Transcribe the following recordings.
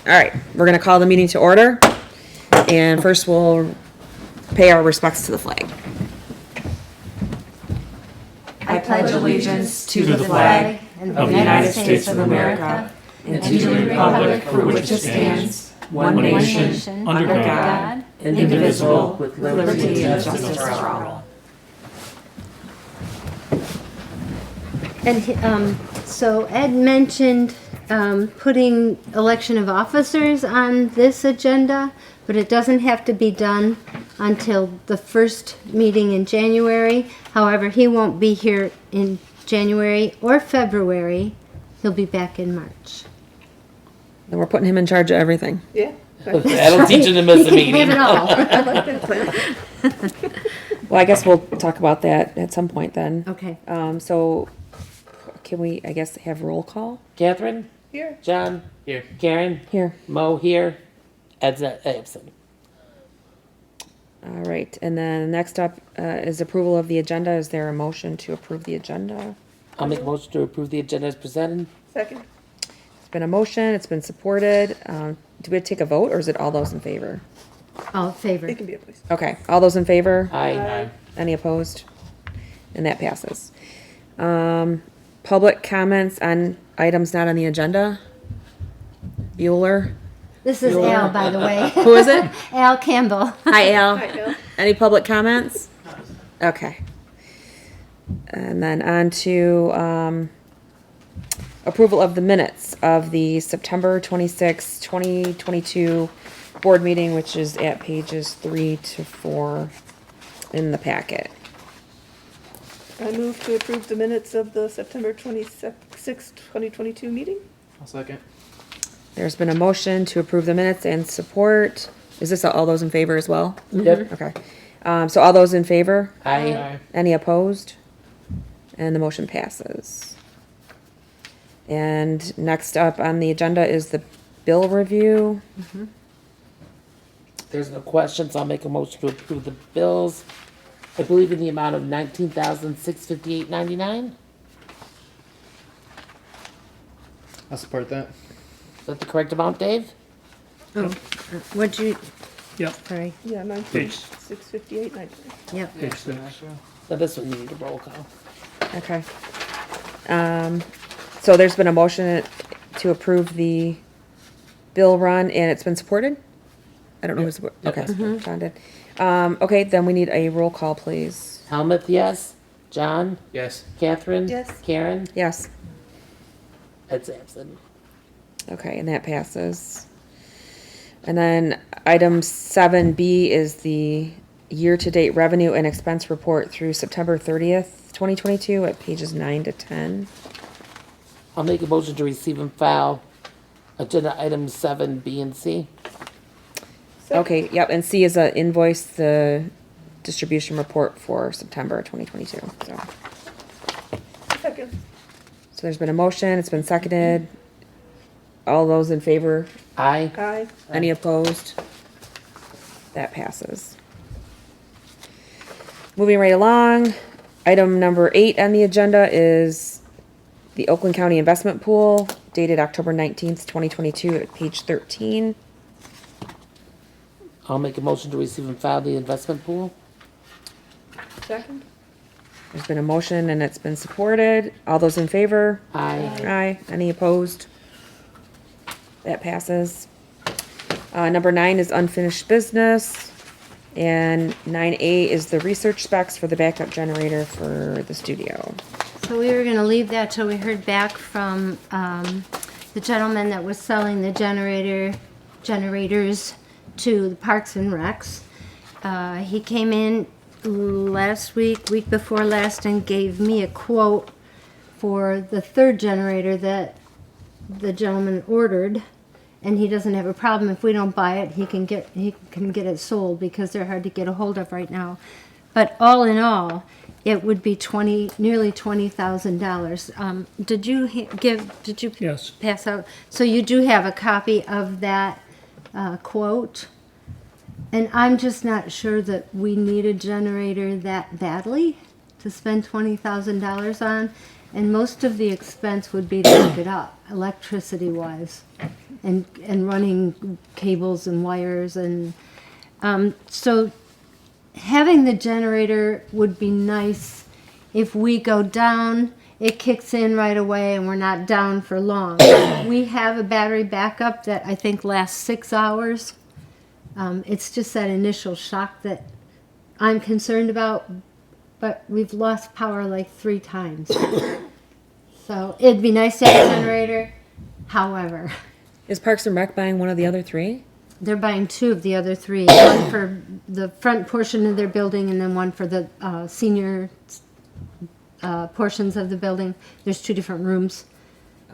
All right, we're gonna call the meeting to order. And first we'll pay our respects to the flag. I pledge allegiance to the flag of the United States of America and to the republic for which it stands, one nation, under God, indivisible, with liberty and justice for all. And so Ed mentioned putting election of officers on this agenda, but it doesn't have to be done until the first meeting in January. However, he won't be here in January or February. He'll be back in March. And we're putting him in charge of everything. Yeah. That'll teach him to miss a He meeting. can have it all. I like that plan. Well, I guess we'll talk about that at some point then. Okay. So can we, I guess, have roll call? Catherine? Here. John? Here. Karen? Here. Mo here. Ed's absent. All right, and then next up is approval of the agenda. Is there a motion to approve the agenda? I'll make a motion to approve the agenda as presented. Second. It's been a motion, it's been supported. Do we have to take a vote or is it all those in favor? All in favor. It can be a place. Okay, all those in favor? Aye. Any opposed? And that passes. Public comments on items not on the agenda? Bueller? This is Al, by the way. Who is it? Al Campbell. Hi, Al. Hi, Bill. Any public comments? Okay. And then on to approval of the minutes of the September 26, 2022 board meeting, which is at pages 3 to 4 in the packet. I move to approve the minutes of the September 26th, 2022 meeting. I'll second. There's been a motion to approve the minutes and support. Is this all those in favor as well? Yep. Okay. So all those in favor? Aye. Any opposed? And the motion passes. And next up on the agenda is the bill review. There's no questions. I'll make a motion to approve the bills. I believe in the amount of $19,658.99. I'll support that. Is that the correct amount, Dave? Oh, what'd you, Yep. sorry, Yeah, 19,658.99. yep. Page 6. So this one you need a roll call. Okay. So there's been a motion to approve the bill run and it's been supported? I don't know who's, okay, John did. Okay, then we need a roll call, please. Helmut, yes. John? Yes. Catherine? Yes. Karen? Yes. Ed's absent. Okay, and that passes. And then item 7B is the year-to-date revenue and expense report through September 30th, 2022 at pages 9 to 10. I'll make a motion to receive and file agenda items 7, B, and C. Second. Okay, yep, and C is a invoice, the distribution report for September 2022, so. Second. So there's been a motion, it's been seconded. All those in favor? Aye. Aye. Any opposed? That passes. Moving right along, item number 8 on the agenda is the Oakland County Investment Pool dated October 19th, 2022 at page 13. I'll make a motion to receive and file the investment pool. Second. There's been a motion and it's been supported. All those in favor? Aye. Aye. Any opposed? That passes. Number 9 is unfinished business. And 9A is the research specs for the backup generator for the studio. So we were gonna leave that till we heard back from, the gentleman that was selling the generators to the Parks and Recs. He came in last week before last, and gave me a quote for the third generator that the gentleman ordered. And he doesn't have a problem if we don't buy it. He can get it sold because they're hard to get a hold of right now. But all in all, it would be nearly $20,000. Did you Yes. pass out? So you do have a copy of that quote? And I'm just not sure that we need a generator that badly to spend $20,000 on. And most of the expense would be to hook it up, electricity-wise. and running cables and wires and so having the generator would be nice. If we go down, it kicks in right away and we're not down for long. We have a battery backup that I think lasts 6 hours. It's just that initial shock that I'm concerned about, but we've lost power like 3 times. So it'd be nice to have a generator. However, Is Parks and Rec buying one of the other 3? they're buying 2 of the other 3. One for the front portion of their building and then one for the senior portions of the building. There's 2 different rooms.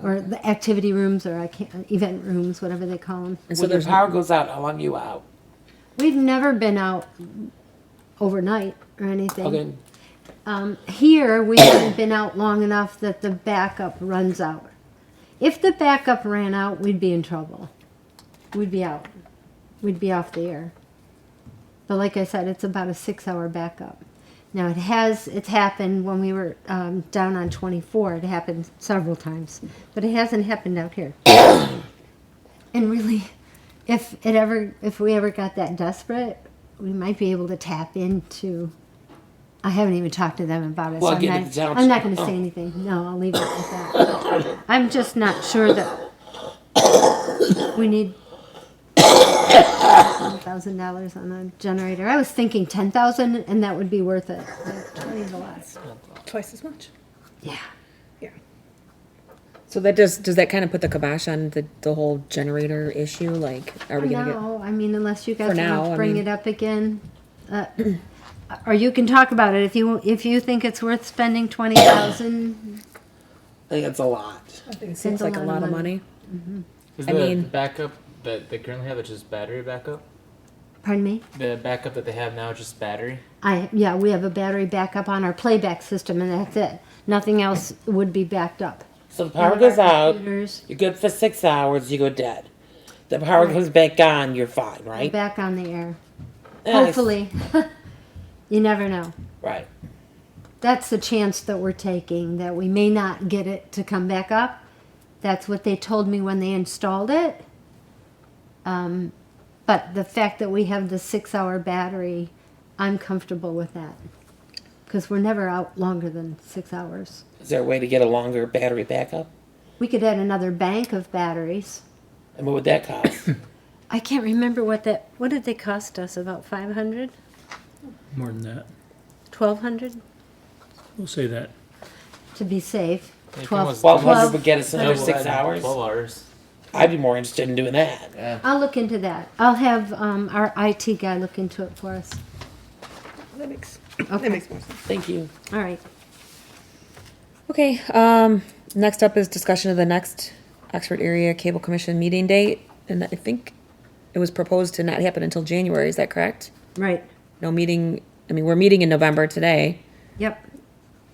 Or the activity rooms, or event rooms, whatever they call them. And so When the there's power goes out, how long are you out? We've never been out overnight or anything. Okay. Here, we haven't been out long enough that the backup runs out. If the backup ran out, we'd be in trouble. We'd be out. We'd be off the air. But like I said, it's about a 6-hour backup. Now it's happened when we were down on 24. It happened several times, but it hasn't happened out here. And really, if we ever got that desperate, we might be able to tap into. I haven't even talked to them about it, Well, so get the I'm not going to say anything. No, I'll leave it with that. I'm just not sure that we need $1,000 on a generator. I was thinking 10,000, and that would be worth it. Like 20 is a lot. Twice as much. Yeah. Yeah. So that does that kind of put the kibosh on the whole generator issue? Like, are we gonna get? No, I mean, unless you guys For now, want to I bring mean- it up again, or you can talk about it if you think it's worth spending 20,000. I think that's a lot. I think it's Seems like a lot of money. Is I the mean- backup that they currently have, that's just battery backup? Pardon me. The backup that they have now is just battery? Yeah, we have a battery backup on our playback system, and that's it. Nothing else would be backed up. So the power None of our goes out, computers you're good for 6 hours, you go dead. The power comes back on, you're fine, are right? back on the air. Nice. Hopefully. You never know. Right. That's the chance that we're taking, that we may not get it to come back up. That's what they told me when they installed it. But the fact that we have the 6-hour battery, I'm comfortable with that. Because we're never out longer than 6 hours. Is there a way to get a longer battery backup? We could add another bank of batteries. And what would that cost? I can't remember what did they cost us? About 500? More than that. 1,200? We'll say that. To be safe. Yeah, 12. almost- 1,200 would get us Yeah, another well, 6 that'd be hours? 12 hours. I'd be more interested in doing that. Yeah. I'll look into that. I'll have our IT guy look into it for us. That makes Okay. more sense. Thank you. All right. Okay. Next up is discussion of the next Oxford Area Cable Commission meeting date, and I think it was proposed to not happen until January. Is that correct? Right. No meeting. I mean, we're meeting in November today, Yep.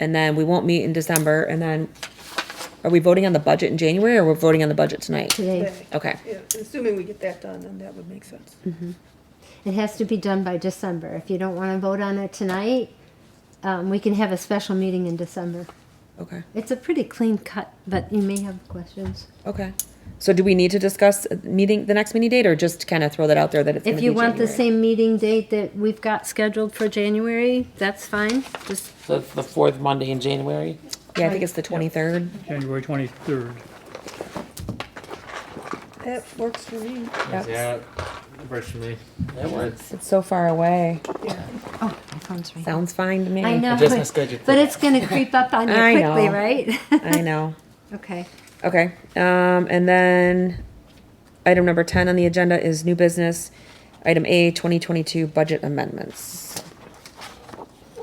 and then we won't meet in December, and then are we voting on the budget in January, or we're voting on the budget tonight? Today. Today. Okay. Yeah, assuming we get that done, then that would make sense. It has to be done by December. If you don't want to vote on it tonight, we can have a special meeting in December. Okay. It's a pretty clean cut, but you may have questions. Okay. So do we need to discuss the next meeting date, or just kind of throw that out there that it's going If to be you want the January? same meeting date that we've got scheduled for January, that's fine. Just So it's the 4th Monday in January? Yeah, I think it's the 23rd. January 23rd. That works for me. Yep. Yeah, it works for me. That works. It's so far away. Yeah. oh, my phone's ringing. Sounds fine to me. I know, Adjust my schedule. but it's going to creep up on you I quickly, know. right? I know. Okay. Okay. And then item number 10 on the agenda is new business. Item A, 2022 budget amendments.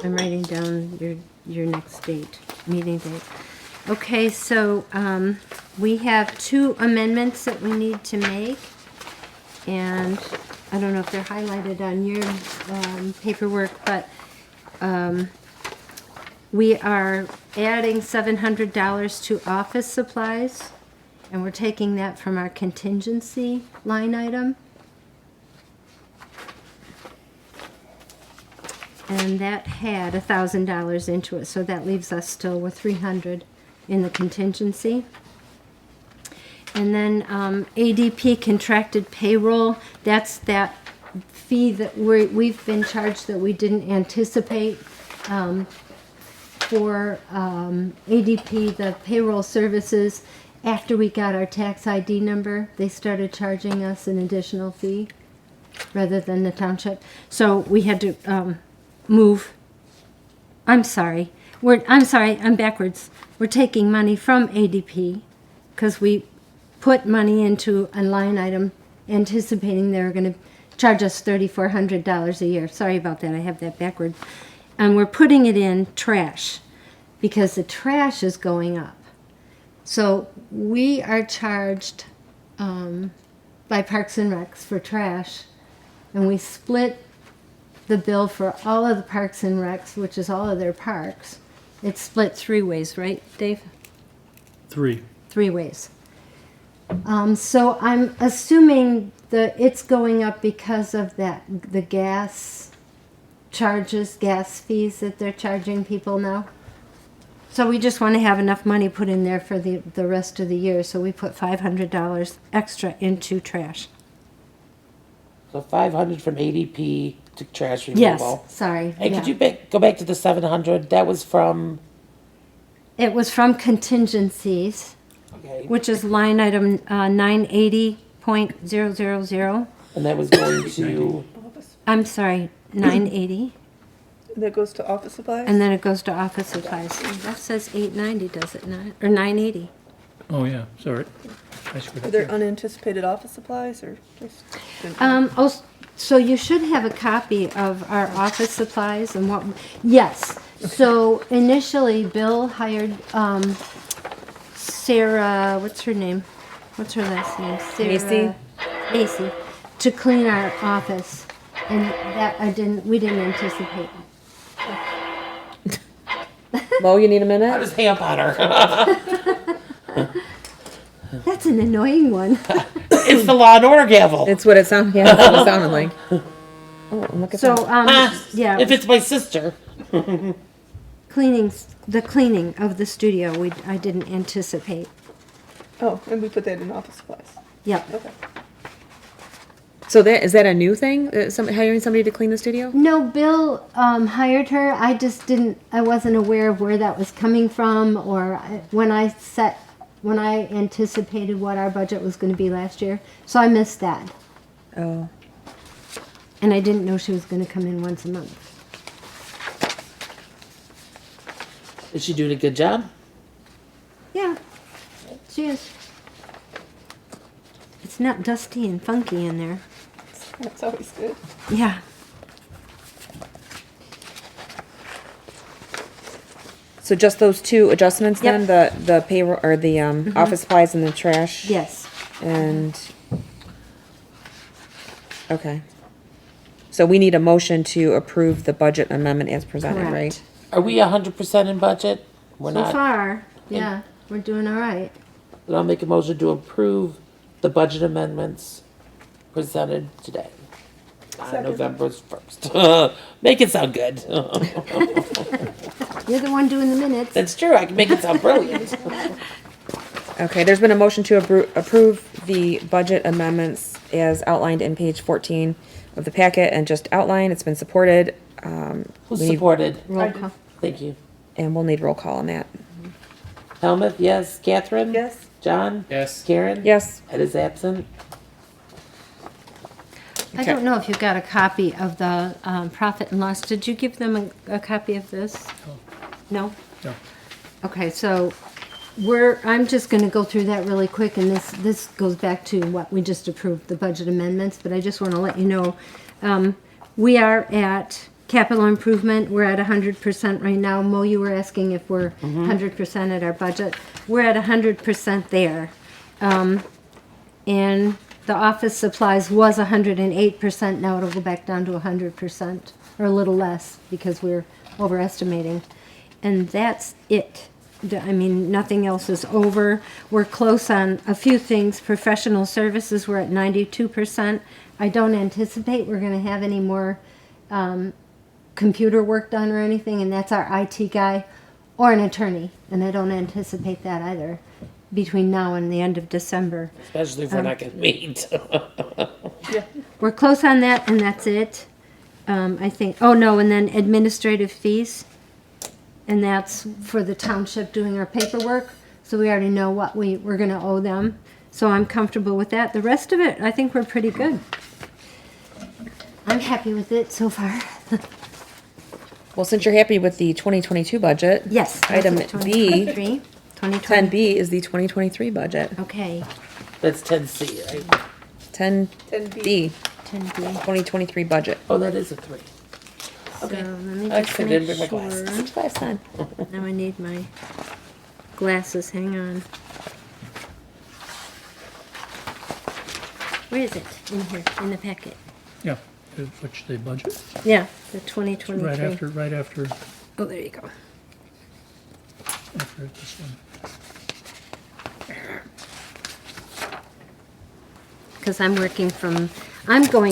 I'm writing down your next date, meeting date. Okay, so we have 2 amendments that we need to make, and I don't know if they're highlighted on your paperwork, but we are adding $700 to office supplies, and we're taking that from our contingency line item. And that had $1,000 into it, so that leaves us still with $300 in the contingency. And then ADP contracted payroll, that's that fee that we've been charged that we didn't anticipate. For ADP, the payroll services, after we got our tax ID number, they started charging us an additional fee rather than the township. So we had to move. I'm sorry. I'm backwards. We're taking money from ADP because we put money into a line item anticipating they were going to charge us $3,400 a year. Sorry about that. I have that backward. And we're putting it in trash because the trash is going up. So we are charged by Parks and Recs for trash, and we split the bill for all of the Parks and Recs, which is all of their parks. It's split 3 ways, right, Dave? 3. 3 ways. So I'm assuming that it's going up because of the gas charges, gas fees that they're charging people now. So we just want to have enough money put in there for the rest of the year. So we put $500 extra into trash. So 500 from ADP to trash Yes, removal. sorry. Hey, yeah. could you go back to the 700? That was from, It was from contingencies, okay, which is line item 980.000. and that was going to, Office. I'm sorry, 980. And that goes to office supplies? And then it goes to office supplies. That says 890, does it not? Or 980. Oh, yeah, sorry. I screwed Are up there there. unanticipated office supplies or just? So you should have a copy of our office supplies and what, yes. So initially, Bill hired Sarah, what's her name? What's her last name? Macy? Macy, to clean our office. And that we didn't anticipate. Mo, you need a I minute? just hang up on her. That's an annoying one. It's the Law and Order gavel. It's what it sounded, yeah, that's what it sounded like. Oh, look at So, that. yeah. If it's my sister. The cleaning of the studio, I didn't anticipate. Oh, and we put that in office supplies. Yep. Okay. So is that a new thing? Hiring somebody to clean the studio? No, Bill hired her. I wasn't aware of where that was coming from, or when I anticipated what our budget was going to be last year. So I missed that. Oh, And I didn't know she was going to come in once a month. Is she doing a good job? Yeah, she is. It's not dusty and funky in there. That's always good. Yeah. so just those 2 adjustments then? Yep. The payroll, or the office supplies and the trash? Yes. And, okay. So we need a motion to approve the budget amendment as presented, Correct. right? Are we 100% in budget? We're So not. far, yeah, we're doing all right. Then I'll make a motion to approve the budget amendments presented today. On Second. November 1st. Make it sound good. You're the one doing the minutes. That's true. I can make it sound brilliant. Okay, there's been a motion to approve the budget amendments as outlined in page 14 of the packet and just outlined. It's been supported. Who We need- supported? Roll call. Thank you. And we'll need roll call on that. Helmut, yes. Catherine? Yes? John? Yes. Karen? Yes? Ed is absent. I don't know if you got a copy of the profit and loss. Did you give them a copy of this? No? No. Okay, so I'm just gonna go through that really quick, and this goes back to what we just approved, the budget amendments, but I just wanna let you know, we are at capital improvement, we're at 100% right now. Mo, you were asking if we're 100% at our budget. We're at 100% there. And the office supplies was 108%, now it'll go back down to 100%, or a little less, because we're overestimating. And that's it. I mean, nothing else is over. We're close on a few things. Professional services, we're at 92%. I don't anticipate we're gonna have any more computer work done or anything, and that's our IT guy or an attorney, and I don't anticipate that either. between now and the end of December. Especially if we're not gonna meet. We're close on that, and that's it. I think, oh no, and then administrative fees. And that's for the township doing our paperwork. So we already know what we're gonna owe them. So I'm comfortable with that. The rest of it, I think we're pretty good. I'm happy with it so far. Well, since you're happy with the 2022 budget. Yes. Item B, 2023, 2020. 10B is the 2023 budget. Okay, That's 10C, right? 10B, 10B. 2023 budget. Oh, that is a 3. So let me I just didn't make bring my sure. glasses. Last time. Now I need my glasses, hang on. Where is it? In here, in the packet. Yeah, which they budget, Yeah, the 2023. right after Oh, there you go. this one. Because I'm going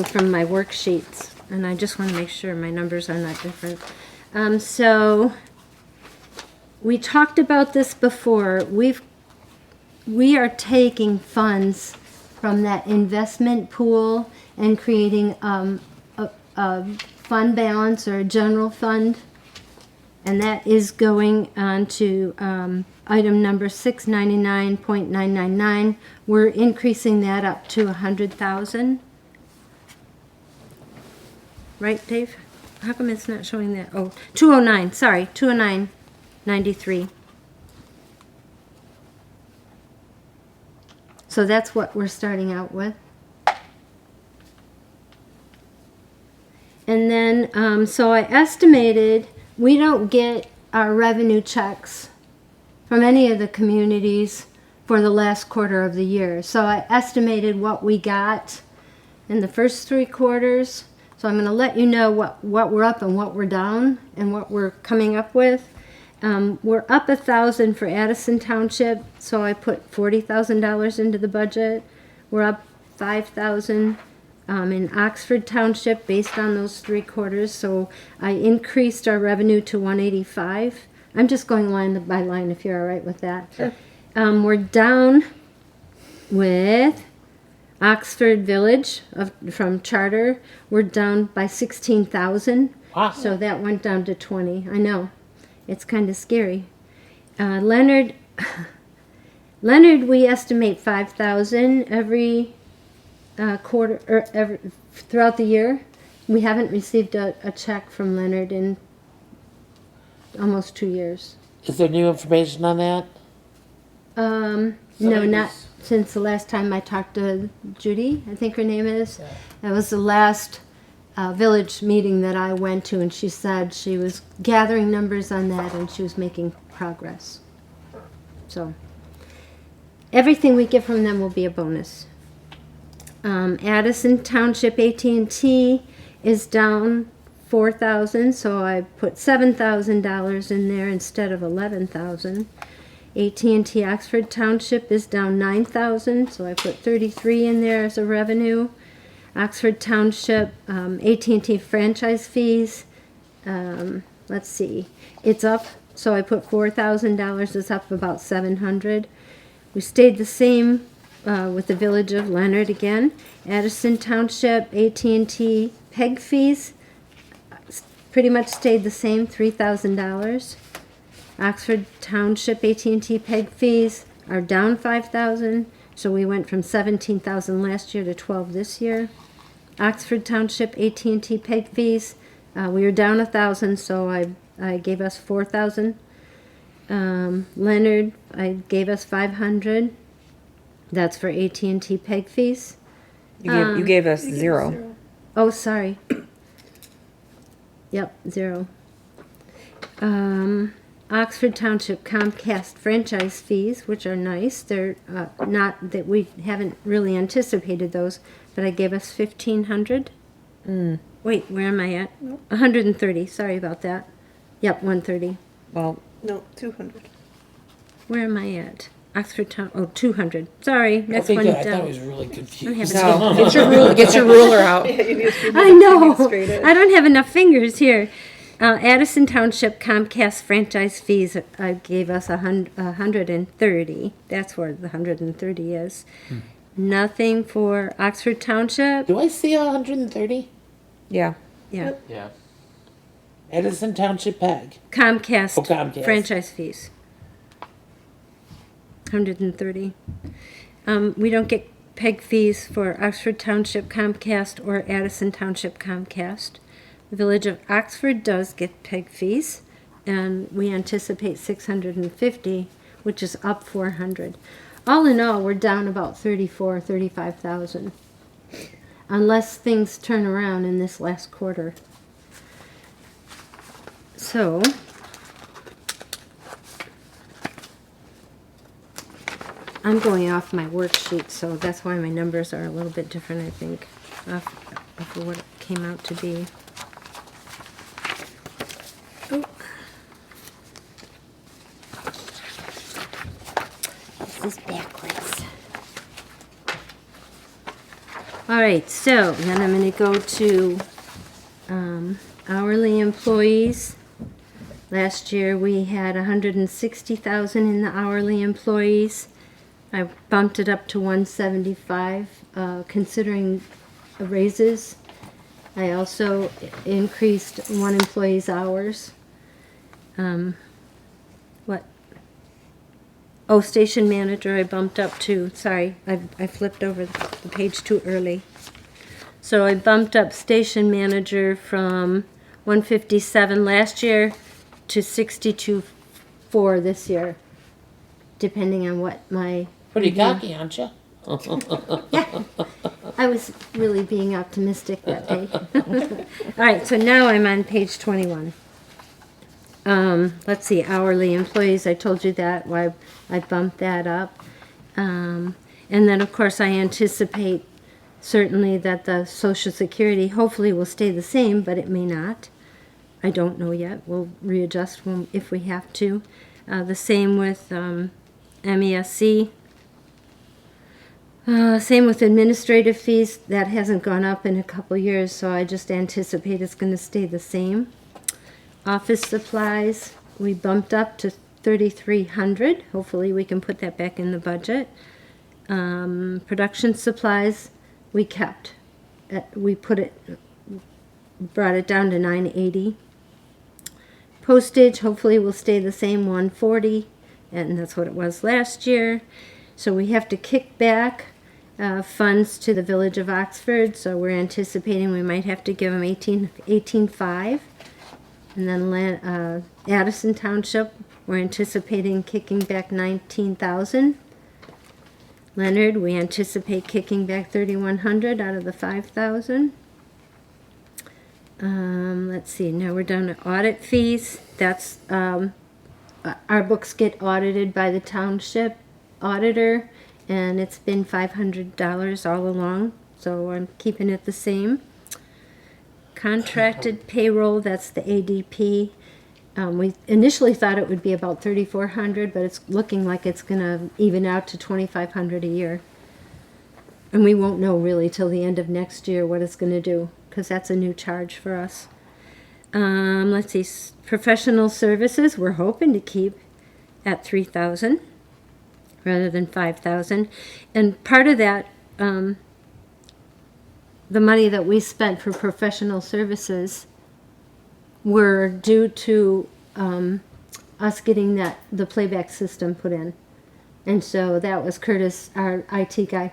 from my worksheets, and I just want to make sure my numbers are not different. So we talked about this before. We are taking funds from that investment pool and creating a fund balance or a general fund, and that is going on to item number 699.999. We're increasing that up to 100,000. Right, Dave? How come it's not showing that? Oh, 209, sorry, 209.93. So that's what we're starting out with. And then, so I estimated, we don't get our revenue checks from any of the communities for the last quarter of the year. So I estimated what we got in the first 3 quarters. So I'm going to let you know what we're up and what we're down and what we're coming up with. We're up 1,000 for Addison Township, so I put $40,000 into the budget. We're up 5,000 in Oxford Township based on those 3 quarters, so I increased our revenue to 185. I'm just going line by line if you're all right with that. Sure. We're down with Oxford Village from Charter. We're down by 16,000. Wow. So that went down to 20. I know. It's kind of scary. Leonard, we estimate 5,000 every quarter or throughout the year. We haven't received a check from Leonard in almost 2 years. Is there new information on that? No, not since the last time I talked to Judy, I think her name is. That was the last village meeting that I went to, and she said she was gathering numbers on that and she was making progress. So everything we get from them will be a bonus. Addison Township AT&T is down 4,000, so I put $7,000 in there instead of 11,000. AT&T Oxford Township is down 9,000, so I put 33 in there as a revenue. Oxford Township AT&T franchise fees, let's see, it's up, so I put $4,000. It's up about 700. We stayed the same with the Village of Leonard again. Addison Township AT&T PEG fees pretty much stayed the same, $3,000. Oxford Township AT&T PEG fees are down 5,000, so we went from 17,000 last year to 12 this year. Oxford Township AT&T PEG fees, we were down 1,000, so I gave us 4,000. Leonard, I gave us 500. That's for AT&T PEG fees. You gave us 0. Oh, sorry. Yep, 0. Oxford Township Comcast franchise fees, which are nice. They're not that we haven't really anticipated those, but I gave us 1,500. Wait, where am I at? 130. Sorry about that. Yep, 130. Well, No, 200. Where am I at? Oxford Town. Oh, 200. Sorry, next Okay, one good. I thought I down. was really confused. no, get your ruler out. Yeah, you need to I know. straight I don't have enough fingers here. Addison Township Comcast franchise fees gave us 130. That's where the 130 is. Nothing for Oxford Township. Do I see 130? Yeah. Yeah. Yeah. Edison Township PEG. Comcast, Oh, Comcast. franchise fees. 130. We don't get PEG fees for Oxford Township Comcast or Addison Township Comcast. The Village of Oxford does get PEG fees, and we anticipate 650, which is up 400. All in all, we're down about 35,000, unless things turn around in this last quarter. So, I'm going off my worksheet, so that's why my numbers are a little bit different, I think, of what it came out to be. Oh. This is backwards. All right, so then I'm going to go to hourly employees. Last year we had 160,000 in the hourly employees. I bumped it up to 175, considering raises. I also increased one employee's hours. What? Oh, station manager I bumped up to. Sorry, I flipped over the page too early. So I bumped up station manager from 157 last year to 62.4 this year, depending on what my... Pretty cocky, aren't you? Yeah, I was really being optimistic that day. All right, so now I'm on page 21. Let's see, hourly employees, I told you that, why I bumped that up. And then, of course, I anticipate certainly that the Social Security hopefully will stay the same, but it may not. I don't know yet. We'll readjust if we have to. The same with MESC. Same with administrative fees. That hasn't gone up in a couple years, so I just anticipate it's going to stay the same. Office supplies, we bumped up to 3,300. Hopefully we can put that back in the budget. Production supplies, we kept. Brought it down to 980. Postage, hopefully will stay the same, 140, and that's what it was last year. So we have to kick back funds to the Village of Oxford, so we're anticipating we might have to give them 18.5. And then Addison Township, we're anticipating kicking back 19,000. Leonard, we anticipate kicking back 3,100 out of the 5,000. Let's see, now we're down to audit fees. That's, our books get audited by the township auditor, and it's been $500 all along, so I'm keeping it the same. Contracted payroll, that's the ADP. We initially thought it would be about $3,400, but it's looking like it's going to even out to $2,500 a year. And we won't know really till the end of next year what it's going to do, because that's a new charge for us. Let's see, professional services, we're hoping to keep at $3,000 rather than $5,000. And part of that, the money that we spent for professional services were due to us getting the playback system put in. And so that was Curtis, our IT guy,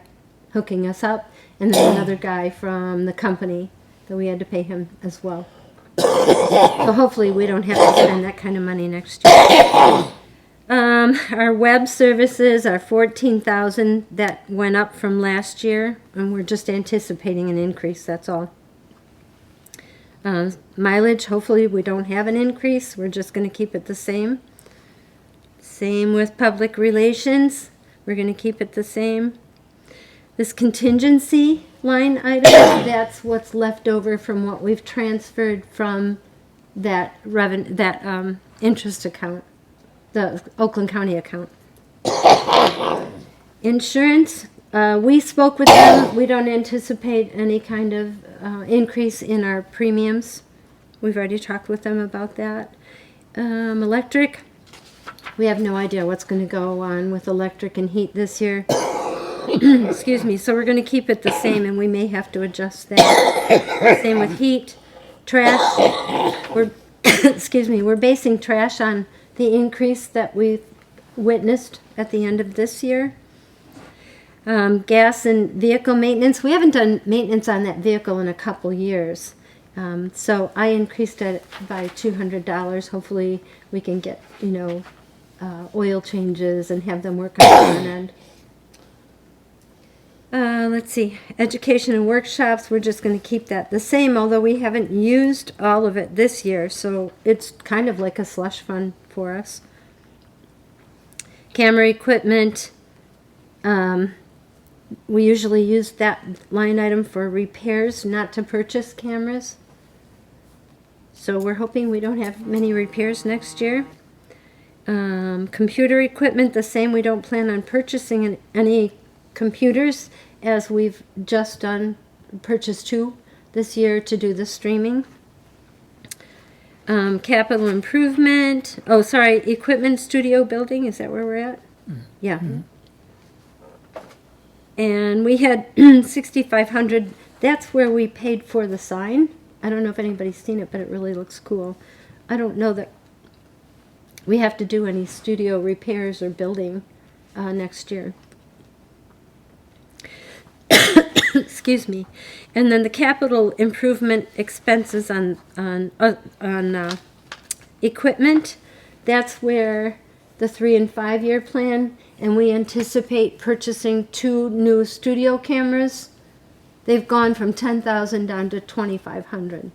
hooking us up, and then another guy from the company that we had to pay him as well. So hopefully we don't have to spend that kind of money next year. Our web services are $14,000. That went up from last year, and we're just anticipating an increase, that's all. Mileage, hopefully we don't have an increase. We're just going to keep it the same. Same with public relations. We're going to keep it the same. This contingency line item, that's what's left over from what we've transferred from that interest account, the Oakland County account. Insurance, we spoke with them. We don't anticipate any kind of increase in our premiums. We've already talked with them about that. Electric, we have no idea what's going to go on with electric and heat this year. Excuse me. So we're going to keep it the same, and we may have to adjust that. Same with heat, trash. We're excuse me. We're basing trash on the increase that we've witnessed at the end of this year. Gas and vehicle maintenance. We haven't done maintenance on that vehicle in a couple years. So I increased it by $200. Hopefully we can get, oil changes and have them work on the front end. Let's see. Education and workshops, we're just going to keep that the same, although we haven't used all of it this year. So it's kind of like a slush fund for us. Camera equipment. We usually use that line item for repairs, not to purchase cameras. So we're hoping we don't have many repairs next year. Computer equipment, the same. We don't plan on purchasing any computers, as we've just purchased 2 this year to do the streaming. Capital improvement. Oh, sorry, equipment studio building. Is that where we're at? Yeah. And we had 6,500. That's where we paid for the sign. I don't know if anybody's seen it, but it really looks cool. I don't know that we have to do any studio repairs or building next year. Excuse me. And then the capital improvement expenses on equipment. That's where the 3 and 5 year plan, and we anticipate purchasing 2 new studio cameras. They've gone from 10,000 down to 2,500.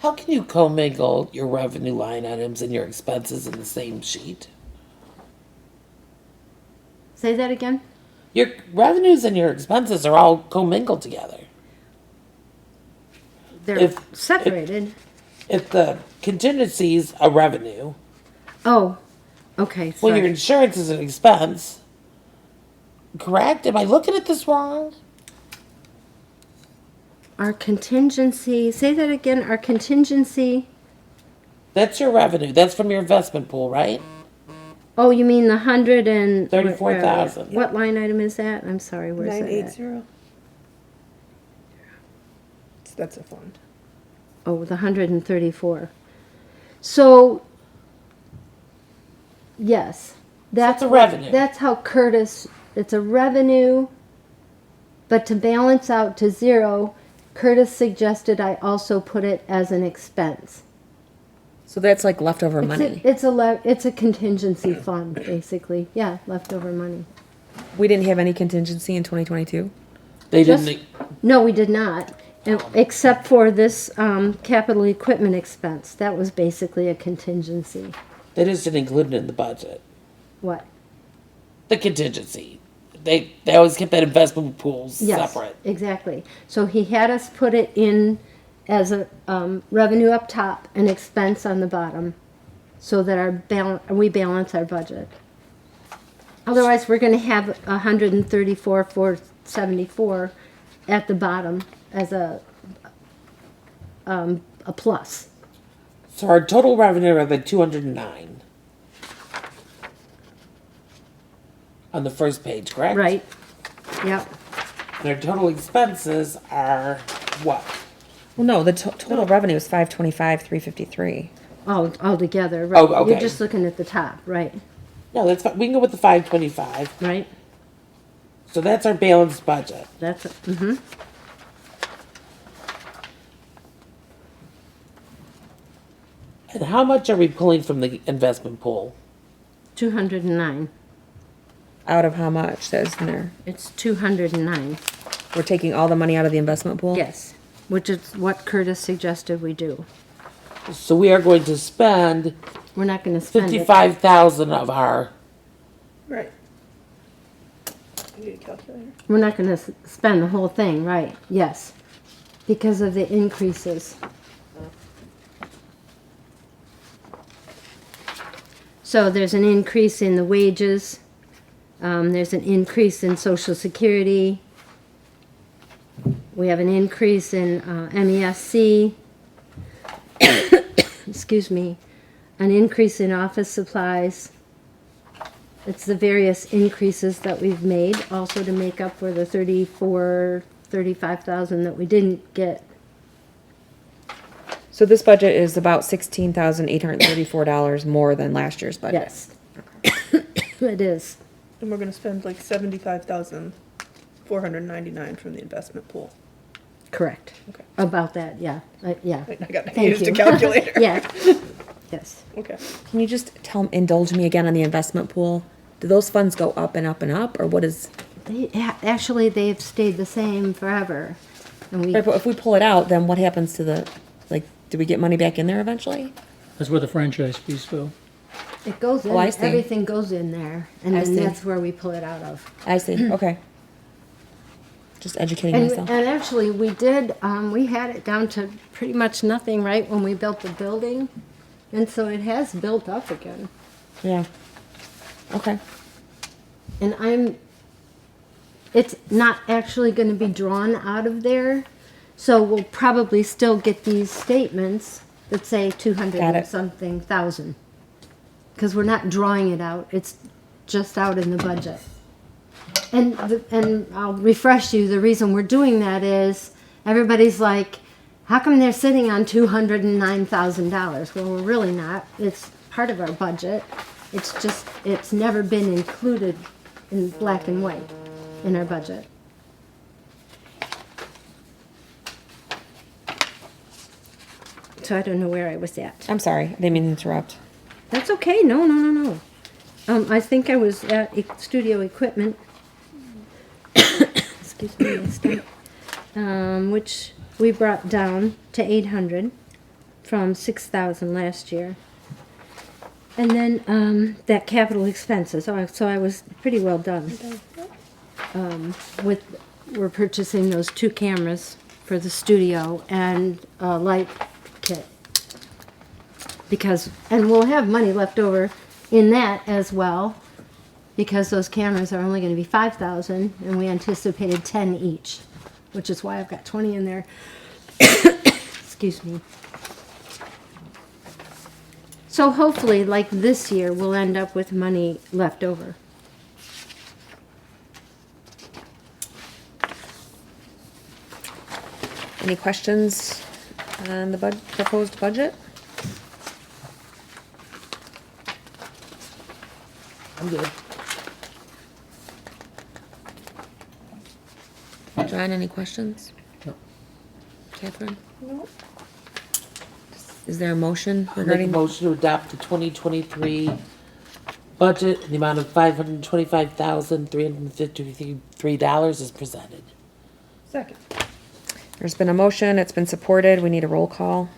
How can you commingle your revenue line items and your expenses in the same sheet? Say that again? Your revenues and your expenses are all commingled together. They're If- separated. If the contingency's a revenue, Oh, okay. well, your Sorry. insurance is an expense. Correct? Am I looking at this wrong? Our contingency. Say that again. Our contingency. That's your revenue. That's from your investment pool, right? Oh, you mean the 100 and 34,000. What line item is that? I'm sorry. Where's that? At? 980. That's a fund. Oh, the 134. So, yes, that's a revenue. That's how Curtis. It's a revenue, but to balance out to 0, Curtis suggested I also put it as an expense. So that's like leftover It's money. it's a contingency fund, basically. Yeah, leftover money. We didn't have any contingency in 2022? They Just- didn't. No, we did not, except for this capital equipment expense. That was basically a contingency. They just didn't include it in the budget. What? The contingency. They always kept that investment pool Yes, separate. exactly. So he had us put it in as a revenue up top and expense on the bottom, so that we balance our budget. Otherwise, we're going to have 134,474 at the bottom as a plus. So our total revenue are the 209 on the first page, correct? Right. Yep. And our total expenses are what? Well, no, the total revenue is 525, 353. All together. Right. Oh, okay. You're just looking at the top. Right. No, that's fine. We can go with the 525. Right. So that's our balanced budget. That's And how much are we pulling from the investment pool? 209. Out of how much that is in there? It's 209. We're taking all the money out of the investment pool? Yes. Which is what Curtis suggested we do. So we are going to spend We're not going to spend it. 55,000 of our. Right. You need a calculator. We're not going to spend the whole thing, right? Yes. Because of the increases. So there's an increase in the wages. There's an increase in Social Security. We have an increase in MESC. excuse me, an increase in office supplies. It's the various increases that we've made, also to make up for the 35,000 that we didn't get. So this budget is about $16,834 more than last year's budget. Yes. It is. And we're gonna spend like 75,499 from the investment pool. Correct. Okay. About that, yeah, yeah. I gotta Thank use the you. calculator. Yeah, yes. Okay. Can you just indulge me again on the investment pool? Do those funds go up and up and up, or what is? Actually, they've stayed the same forever. And we, Right, but if we pull it out, then what happens to the, like, do we get money back in there eventually? That's where the franchise fees go. it goes in, Oh, I see. everything goes in there, and I then see. that's where we pull it out of. I see, okay. Just educating And, myself. and actually, we did, we had it down to pretty much nothing, right, when we built the building. And so it has built up again. Yeah. Okay. And it's not actually gonna be drawn out of there. So we'll probably still get these statements that say 200 Got and it. something thousand. Cause we're not drawing it out, it's just out in the budget. And I'll refresh you, the reason we're doing that is, everybody's like, how come they're sitting on $209,000? Well, we're really not, it's part of our budget. It's just, it's never been included in black and white in our budget. So I don't know where I was at. I'm sorry, I didn't mean to interrupt. That's okay, no. I think I was at studio equipment. Excuse me, my stomach. Which we brought down to 800 from 6,000 last year. And then, that capital expenses, so I was pretty well done. We're purchasing those 2 cameras for the studio and a light kit. And we'll have money left over in that as well, because those cameras are only gonna be 5,000 and we anticipated 10 each, which is why I've got 20 in there. Excuse me. So hopefully, like this year, we'll end up with money left over. Any questions on the proposed budget? I'm good. John, any questions? No. Catherine? No. Is there a motion I'll make a regarding? motion to adopt the 2023 budget in the amount of $525,353 as presented. Second. There's been a motion, it's been supported, we need a roll call.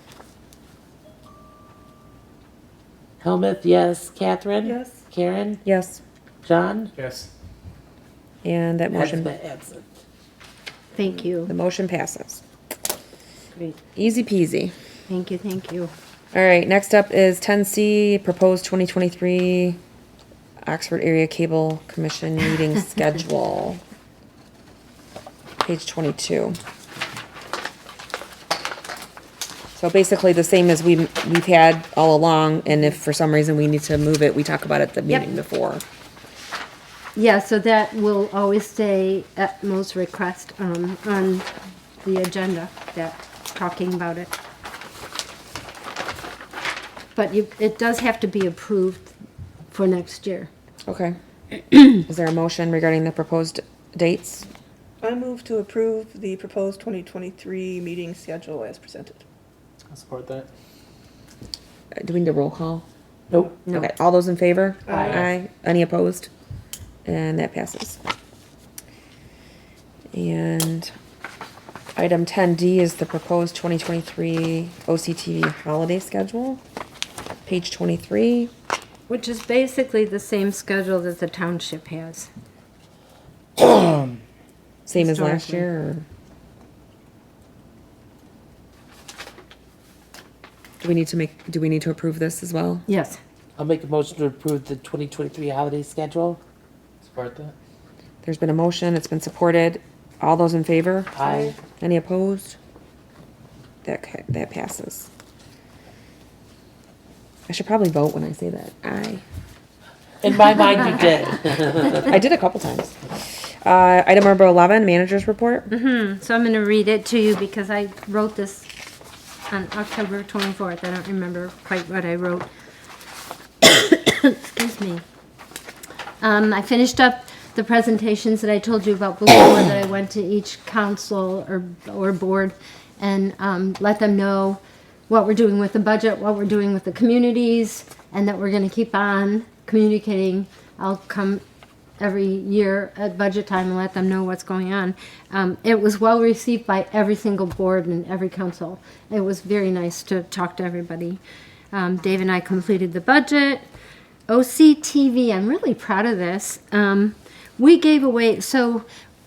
Helmuth, yes. Catherine? Yes. Karen? Yes, John? Yes. and that motion, Absent. Thank the you. motion passes. Great. Easy peasy. Thank you, thank you. All right, next up is 10C, proposed 2023 Oxford Area Cable Commission meeting schedule. Page 22. So basically the same as we've had all along, and if for some reason we need to move it, we talk about it the Yep. meeting before. Yeah, so that will always stay at most request, on the agenda, that, talking about it. But it does have to be approved for next year. Okay. Is there a motion regarding the proposed dates? I move to approve the proposed 2023 meeting schedule as presented. I'll support that. Do we need a roll call? Nope. No. Okay, all those in favor? Aye. Any opposed? And that passes. And item 10D is the proposed 2023 OCTV holiday schedule. Page 23. Which is basically the same schedule that the township has. Same as last Historically. year, or? Do we need to approve this as well? Yes. I'll make a motion to approve the 2023 holiday schedule. Support that. There's been a motion, it's been supported. All those in favor? Aye. Any opposed? That passes. I should probably vote when I say that. Aye. In my mind, you did. I did a couple times. Item number 11, managers report. So I'm going to read it to you because I wrote this on October 24th. I don't remember quite what I wrote. Excuse me. I finished up the presentations that I told you about before, that I went to each council or board and let them know what we're doing with the budget, what we're doing with the communities, and that we're going to keep on communicating. I'll come every year at budget time and let them know what's going on. It was well received by every single board and every council. It was very nice to talk to everybody. Dave and I completed the budget. OCTV, I'm really proud of this. We gave away, so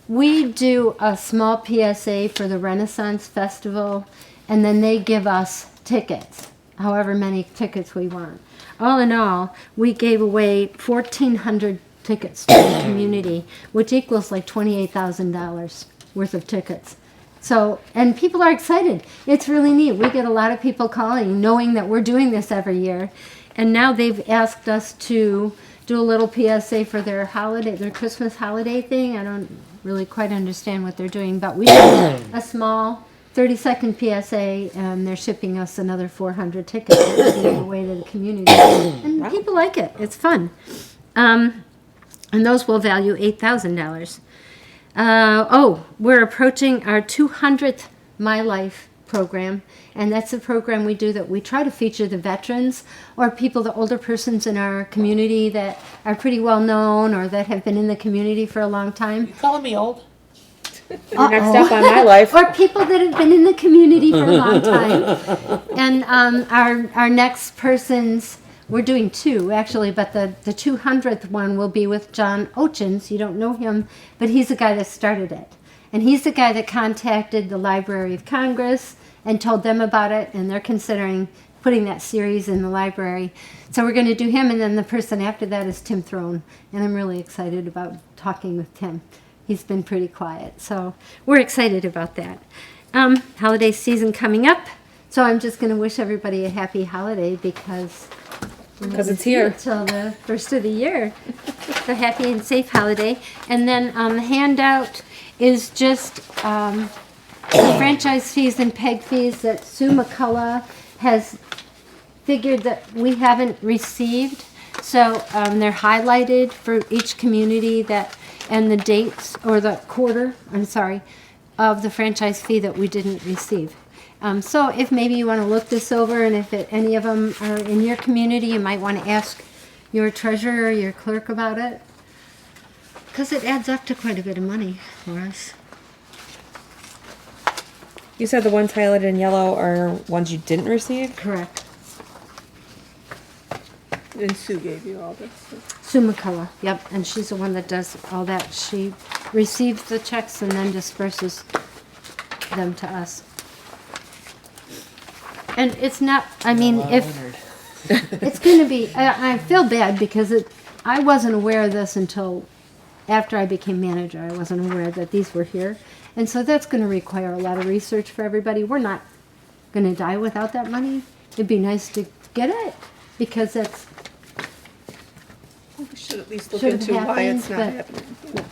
we do a small PSA for the Renaissance Festival, and then they give us tickets, however many tickets we want. All in all, we gave away 1,400 tickets to the community, which equals like $28,000 worth of tickets. So, and people are excited. It's really neat. We get a lot of people calling, knowing that we're doing this every year. And now they've asked us to do a little PSA for their holiday, their Christmas holiday thing. I don't really quite understand what they're doing, but we did a small 30-second PSA, and they're shipping us another 400 tickets to give away to the community. And people like it. It's fun. And those will value $8,000. We're approaching our 200th My Life program, and that's a program we do that we try to feature the veterans or people, the older persons in our community that are pretty well known or that have been in the community for a long time. You calling me old? Next up on My Life. Or people that have been in the community for a long time. And our next person's, we're doing two actually, but the 200th one will be with John Ochins. You don't know him, but he's the guy that started it. And he's the guy that contacted the Library of Congress and told them about it, and they're considering putting that series in the library. So we're going to do him, and then the person after that is Tim Throne. And I'm really excited about talking with Tim. He's been pretty quiet, so we're excited about that. Holiday season coming up, so I'm just going to wish everybody a happy holiday because it's here. Till the first of the year. A happy and safe holiday. And then the handout is just the franchise fees and PEG fees that Sue McCullough has figured that we haven't received. So they're highlighted for each community and the dates, or the quarter, of the franchise fee that we didn't receive. So if maybe you want to look this over, and if any of them are in your community, you might want to ask your treasurer or your clerk about it, because it adds up to quite a bit of money for us. You said the ones highlighted in yellow are ones you didn't receive? Correct. And Sue gave you all this. So. Sue McCullough, yep, and she's the one that does all that. She receives the checks and then disperses them to us. And it's not, I mean, it's going to be, I feel bad because I wasn't aware of this until after I became manager. I wasn't aware that these were here. And so that's going to require a lot of research for everybody. We're not going to die without that money. It'd be nice to get it because that's, We should at least look Should have into why it's not happened, happening.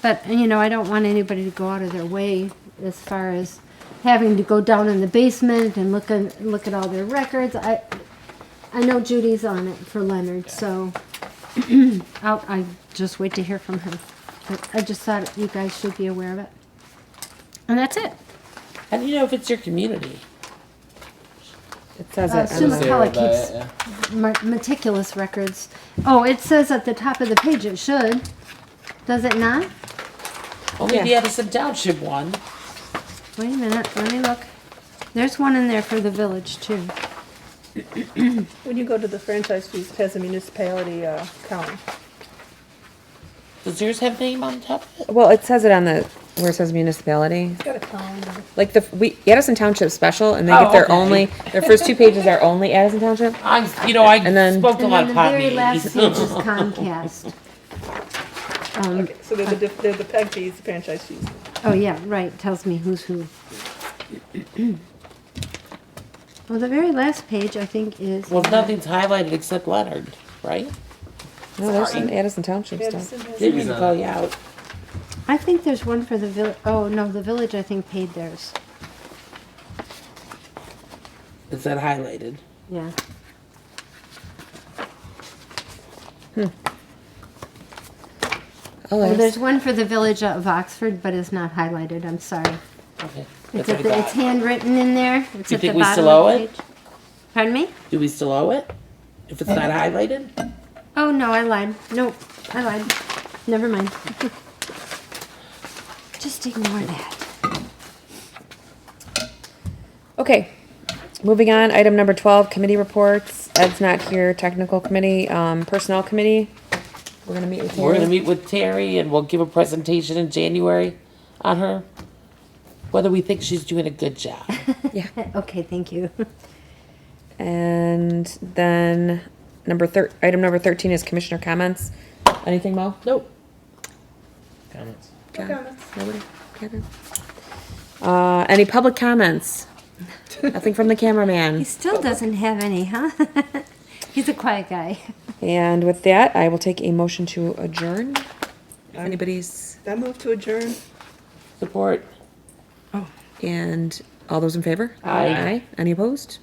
but you know, I don't want anybody to go out of their way as far as having to go down in the basement and look at all their records. I know Judy's on it for Leonard, so I just wait to hear from her. But I just thought you guys should be aware of it. And that's it. How do you know if it's your community? It says it. Sue on the- McCullough About keeps it, yeah. meticulous records. Oh, it says at the top of the page it should. Does it not? Only Yeah. the Edison Township one. Wait a minute, let me look. There's one in there for the village too. When you go to the franchise fees, it has a municipality column. Does yours have name on top of it? Well, it says it on the, where it says municipality. It's got a column. Like Addison Township special, and they Oh, get their okay. their first two pages are only Addison Township. I And then- smoked a And lot then of the pot very last meetings. page is Comcast. Okay, so they're the PEG fees, the franchise fees. Oh yeah, right, tells me who's who. Well, the very last page, I think, is. Well, nothing's highlighted except Leonard, right? No, there's some Sorry. Addison Township stuff. Addison has- Didn't mean to call you out. I think there's one for the village. Oh, no, the village, I think, paid theirs. Is that highlighted? Yeah. Oh, Well, there's, there's one for the village of Oxford, but it's not highlighted. I'm sorry. Okay. It's, That's what I it's thought. handwritten in there. It's You at think the we bottom still of owe the it? page. Pardon me? Do we still owe it? If it's not highlighted? Oh, no, I lied. Nope, I lied. Never mind. Just ignore that. okay. Moving on, item number 12, committee reports. Ed's not here, technical committee, personnel committee. We're gonna meet with We're gonna Terry. meet with Terry and we'll give a presentation in January on her. Whether we think she's doing a good job. Okay, thank you. And then item number 13 is commissioner comments. Anything, Mo? Nope. Comments. John? Comments? Nobody? Kevin? Any public comments? Nothing from the He cameraman. still doesn't have any, huh? He's a quiet guy. And with that, I will take a motion to adjourn. If anybody's, I move to adjourn. Support. and all those in favor? Aye. Aye. Any opposed?